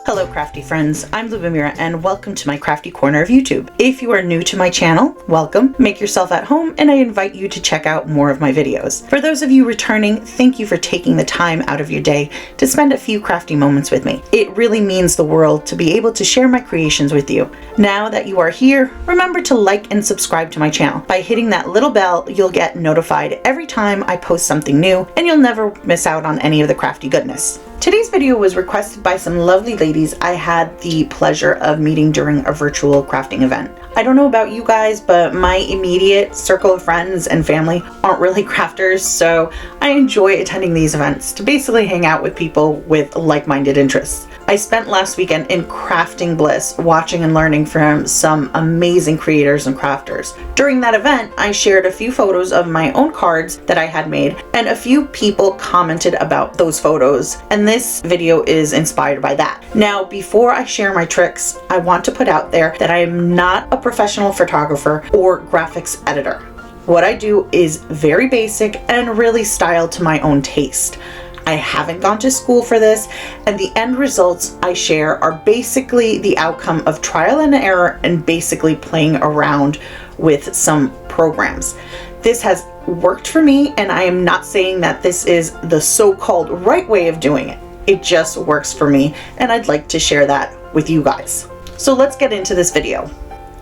Hello crafty friends, I'm Lubomira and welcome to my crafty corner of YouTube. If you are new to my channel, welcome, make yourself at home, and I invite you to check out more of my videos. For those of you returning, thank you for taking the time out of your day to spend a few crafty moments with me. It really means the world to be able to share my creations with you. Now that you are here, remember to like and subscribe to my channel. By hitting that little bell, you'll get notified every time I post something new and you'll never miss out on any of the crafty goodness. Today's video was requested by some lovely ladies I had the pleasure of meeting during a virtual crafting event. I don't know about you guys, but my immediate circle of friends and family aren't really crafters, so I enjoy attending these events to basically hang out with people with like-minded interests. I spent last weekend in crafting bliss, watching and learning from some amazing creators and crafters. During that event, I shared a few photos of my own cards that I had made, and a few people commented about those photos, and this video is inspired by that. Now, before I share my tricks, I want to put out there that I am not a professional photographer or graphics editor. What I do is very basic and really styled to my own taste. I haven't gone to school for this, and the end results I share are basically the outcome of trial and error and basically playing around with some programs. This has worked for me, and I am not saying that this is the so-called right way of doing it. It just works for me, and I'd like to share that with you guys. So let's get into this video.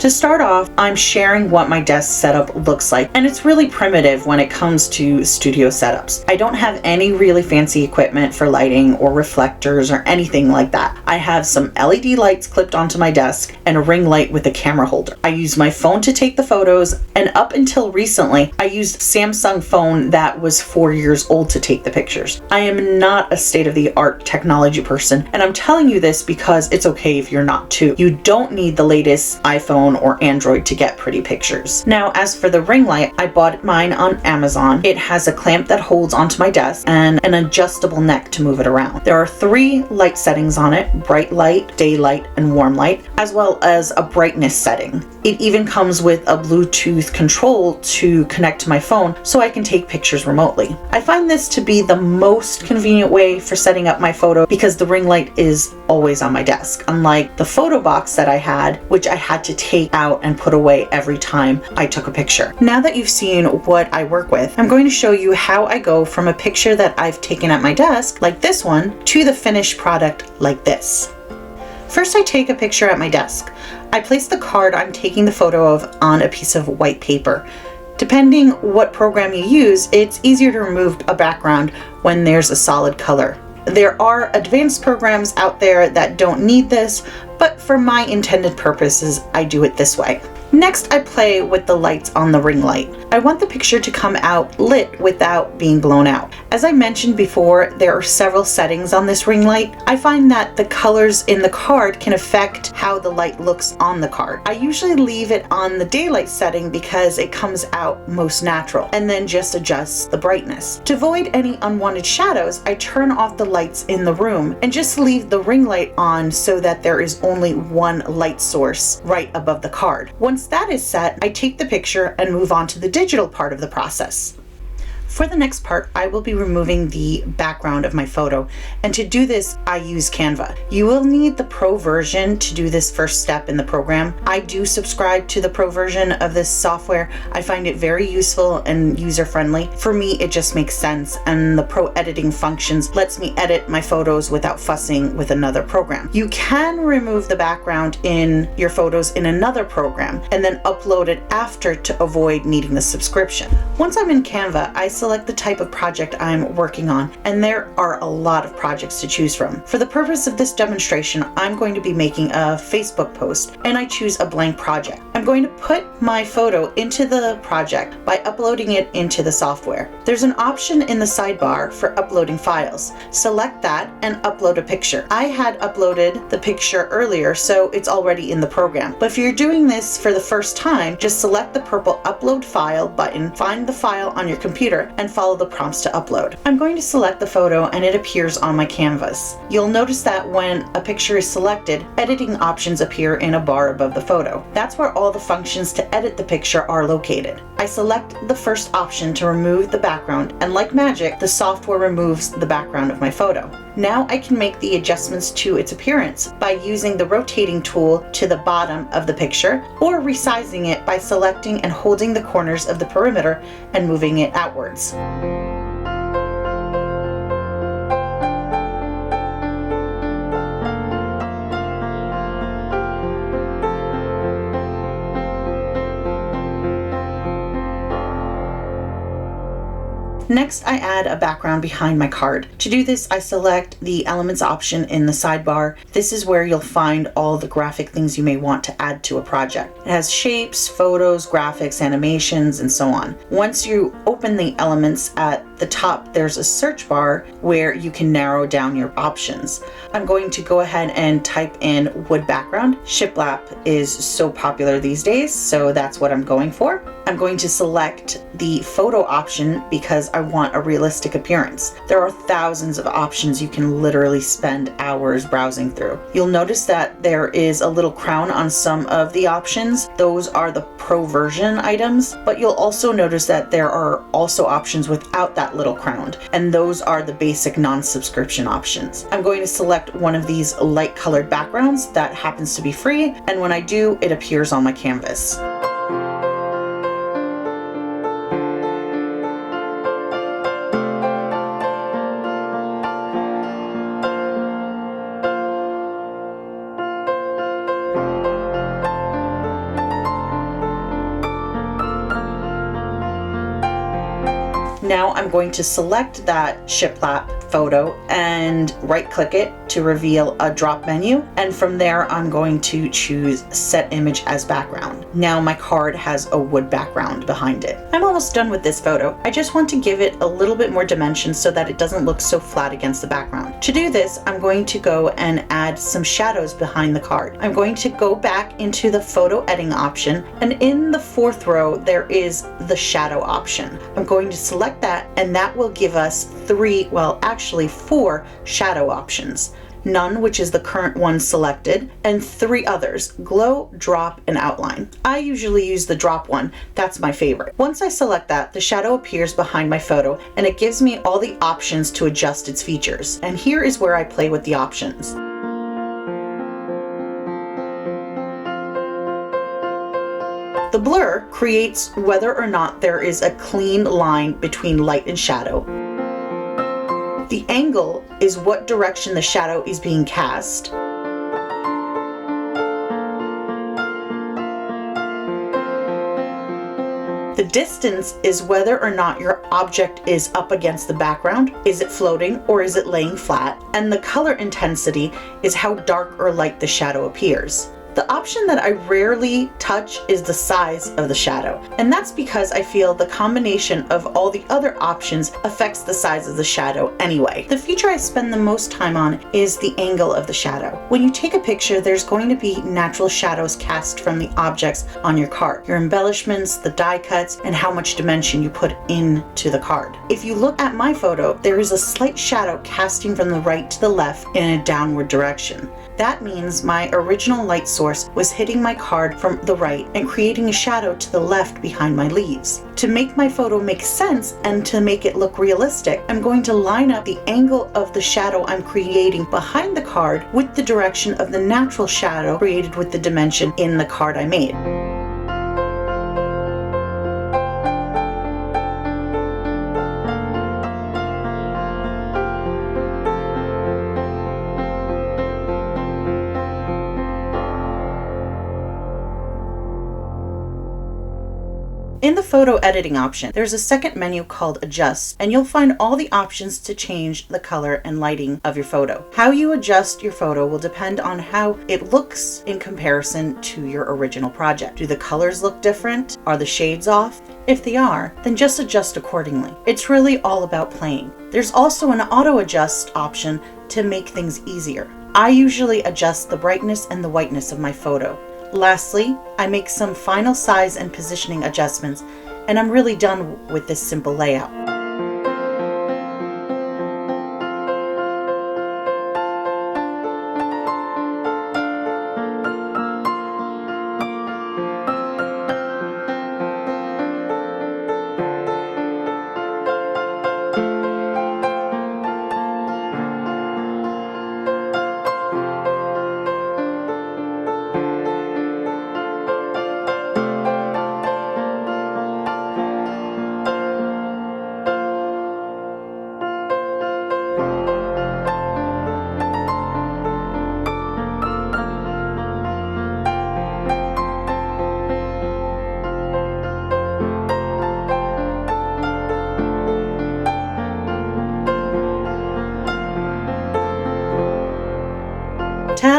To start off, I'm sharing what my desk setup looks like, and it's really primitive when it comes to studio setups. I don't have any really fancy equipment for lighting or reflectors or anything like that. I have some LED lights clipped onto my desk and a ring light with a camera holder. I use my phone to take the photos, and up until recently, I used a Samsung phone that was 4 years old to take the pictures. I am not a state-of-the-art technology person, and I'm telling you this because it's okay if you're not too. You don't need the latest iPhone or Android to get pretty pictures. Now, as for the ring light, I bought mine on Amazon. It has a clamp that holds onto my desk and an adjustable neck to move it around. There are 3 light settings on it: bright light, daylight, and warm light, as well as a brightness setting. It even comes with a Bluetooth control to connect to my phone so I can take pictures remotely. I find this to be the most convenient way for setting up my photo because the ring light is always on my desk, unlike the photo box that I had, which I had to take out and put away every time I took a picture. Now that you've seen what I work with, I'm going to show you how I go from a picture that I've taken at my desk, like this one, to the finished product like this. First, I take a picture at my desk. I place the card I'm taking the photo of on a piece of white paper. Depending what program you use, it's easier to remove a background when there's a solid color. There are advanced programs out there that don't need this, but for my intended purposes, I do it this way. Next, I play with the lights on the ring light. I want the picture to come out lit without being blown out. As I mentioned before, there are several settings on this ring light. I find that the colors in the card can affect how the light looks on the card. I usually leave it on the daylight setting because it comes out most natural, and then just adjust the brightness. To avoid any unwanted shadows, I turn off the lights in the room and just leave the ring light on so that there is only one light source right above the card. Once that is set, I take the picture and move on to the digital part of the process. For the next part, I will be removing the background of my photo, and to do this, I use Canva. You will need the pro version to do this first step in the program. I do subscribe to the pro version of this software. I find it very useful and user-friendly. For me, it just makes sense, and the pro editing functions lets me edit my photos without fussing with another program. You can remove the background in your photos in another program and then upload it after to avoid needing the subscription. Once I'm in Canva, I select the type of project I'm working on, and there are a lot of projects to choose from. For the purpose of this demonstration, I'm going to be making a Facebook post, and I choose a blank project. I'm going to put my photo into the project by uploading it into the software. There's an option in the sidebar for uploading files. Select that and upload a picture. I had uploaded the picture earlier, so it's already in the program. But if you're doing this for the first time, just select the purple upload file button, find the file on your computer, picture and follow the prompts to upload. I'm going to select the photo and it appears on my canvas. You'll notice that when a picture is selected, editing options appear in a bar above the photo. That's where all the functions to edit the picture are located. I select the first option to remove the background, and like magic, the software removes the background of my photo. Now I can make the adjustments to its appearance by using the rotating tool to the bottom of the picture, or resizing it by selecting and holding the corners of the perimeter and moving it outwards. Next, I add a background behind my card. To do this, I select the Elements option in the sidebar. This is where you'll find all the graphic things you may want to add to a project. It has shapes, photos, graphics, animations, and so on. Once you open the Elements, at the top there's a search bar where you can narrow down your options. I'm going to go ahead and type in wood background. Shiplap is so popular these days, so that's what I'm going for. I'm going to select the photo option because I want a realistic appearance. There are thousands of options you can literally spend hours browsing through. You'll notice that there is a little crown on some of the options. Those are the pro version items, but you'll also notice that there are also options without that little crown, and those are the basic non-subscription options. I'm going to select one of these light colored backgrounds that happens to be free, and when I do, it appears on my canvas. Now I'm going to select that shiplap photo and right click it to reveal a drop menu, and from there I'm going to choose set image as background. Now my card has a wood background behind it. I'm almost done with this photo. I just want to give it a little bit more dimension so that it doesn't look so flat against the background. To do this, I'm going to go and add some shadows behind the card. I'm going to go back into the photo editing option, and in the fourth row there is the shadow option. I'm going to select that, and that will give us four shadow options. None, which is the current one selected, and three others: glow, drop, and outline. I usually use the drop one. That's my favorite. Once I select that, the shadow appears behind my photo and it gives me all the options to adjust its features. And here is where I play with the options. The blur creates whether or not there is a clean line between light and shadow. The angle is what direction the shadow is being cast. The distance is whether or not your object is up against the background. Is it floating or is it laying flat? And the color intensity is how dark or light the shadow appears. The option that I rarely touch is the size of the shadow, and that's because I feel the combination of all the other options affects the size of the shadow anyway. The feature I spend the most time on is the angle of the shadow. When you take a picture, there's going to be natural shadows cast from the objects on your card, your embellishments, the die cuts, and how much dimension you put into the card. If you look at my photo, there is a slight shadow casting from the right to the left in a downward direction. That means my original light source was hitting my card from the right and creating a shadow to the left behind my leaves. To make my photo make sense and to make it look realistic, I'm going to line up the angle of the shadow I'm creating behind the card with the direction of the natural shadow created with the dimension in the card I made. In the photo editing option, there's a second menu called Adjust, and you'll find all the options to change the color and lighting of your photo. How you adjust your photo will depend on how it looks in comparison to your original project. Do the colors look different? Are the shades off? If they are, then just adjust accordingly. It's really all about playing. There's also an auto adjust option to make things easier. I usually adjust the brightness and the whiteness of my photo. Lastly, I make some final size and positioning adjustments, and I'm really done with this simple layout.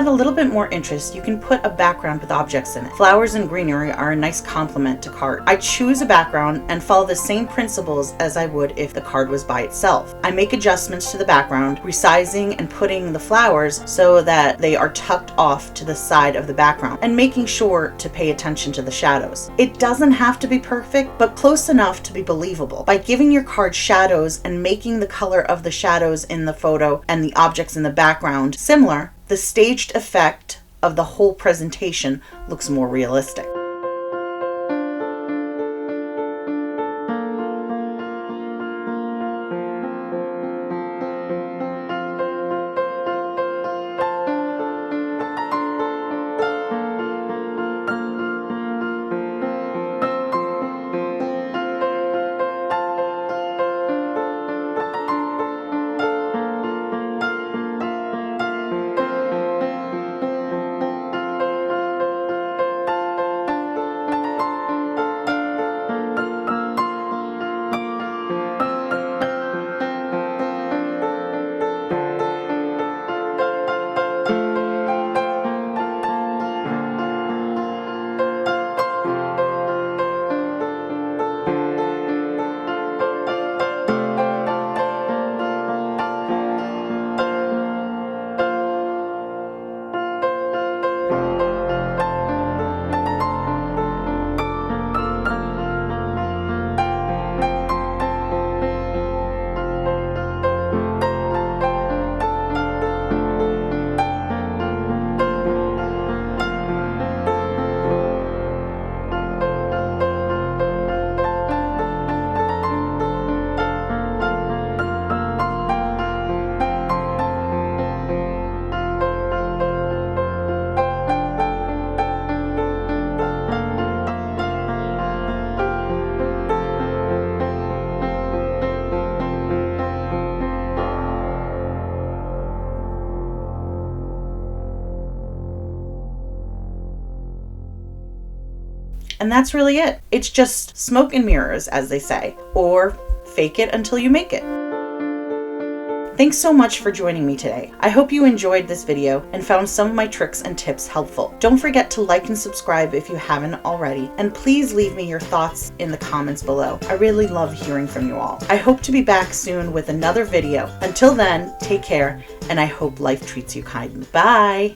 add a little bit more interest, you can put a background with objects in it. Flowers and greenery are a nice complement to card. I choose a background and follow the same principles as I would if the card was by itself. I make adjustments to the background, resizing and putting the flowers so that they are tucked off to the side of the background, and making sure to pay attention to the shadows. It doesn't have to be perfect, but close enough to be believable. By giving your card shadows and making the color of the shadows in the photo and the objects in the background similar, the staged effect of the whole presentation looks more realistic. And that's really it. It's just smoke and mirrors, as they say, or fake it until you make it. Thanks so much for joining me today. I hope you enjoyed this video and found some of my tricks and tips helpful. Don't forget to like and subscribe if you haven't already, and please leave me your thoughts in the comments below. I really love hearing from you all. I hope to be back soon with another video. Until then, take care, and I hope life treats you kindly. Bye!